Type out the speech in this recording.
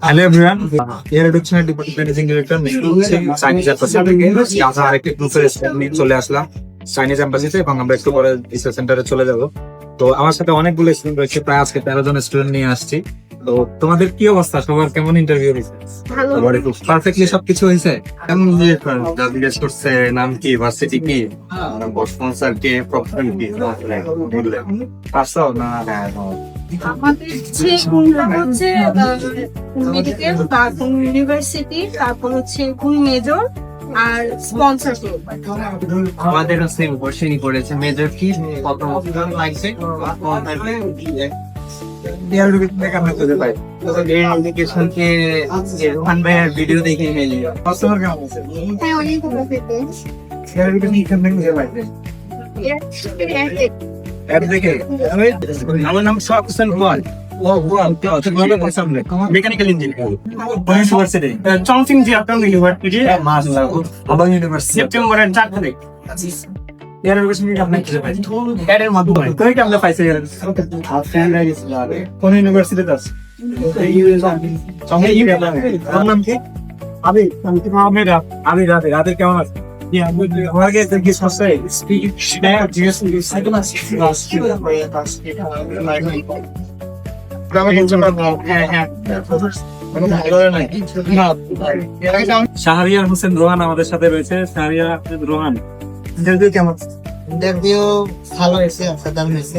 Hello everyone, এর educational department managing director Chinese embassy থেকে আমরা আরেকটি গ্রুপের স্টুডেন্ট নিয়ে চলে আসলাম চাইনিজ এম্বাসিতে এবং আমরা একটু পরে রিসার্চ সেন্টারে চলে যাব। তো আমার সাথে অনেকগুলো স্টুডেন্ট রয়েছে, প্রায় আজকে 13 জন স্টুডেন্ট নিয়ে আসছি। তো তোমাদের কি অবস্থা, সবার কেমন ইন্টারভিউ হয়েছে? পারফেক্টলি সবকিছু হয়েছে? কেমন জিজ্ঞেস করছে নাম কি, ভার্সিটি কি, স্পন্সর কে, প্রফেশন কি, বললেন পারছো না? আমাদের যে কোনটা হচ্ছে মেডিকেল, তারপর ইউনিভার্সিটি, তারপর হচ্ছে কোন মেজর আর স্পন্সরশিপ। আমাদের সেম কোশ্চেনই করেছে, মেজর কি, কত লাগছে, এর এডুকেশন থেকে আমরা খুঁজে পাই। এডুকেশন কে রোহান ভাইয়ের ভিডিও দেখে মেলে। কাস্টমার কেমন আছে? হ্যাঁ, অনেক ভালো পেতে। এর এডুকেশন এখান থেকে খুঁজে পাই। এর দেখে আমার নাম Shakh Hossain Kumar, mechanical engineer, university Chongqing Jiaotong university, মাশাআল্লাহ, আবার ইউনিভার্সিটি। সেপ্টেম্বরের 4 তারিখ। এর এডুকেশন থেকে আমরা খুঁজে পাই। এর মাধ্যমে তুই কেমন পাইছিস? কোন ইউনিভার্সিটিতে আছে? তোর নাম কি? আবির কেমন আছে? আমাকে জিজ্ঞেস করছে শাহরিয়ার হোসেন রোহান আমাদের সাথে রয়েছে। শাহরিয়ার হোসেন রোহান, ইন্টারভিউ কেমন? ইন্টারভিউ ভালো হয়েছে, অসাধারণ হয়েছে।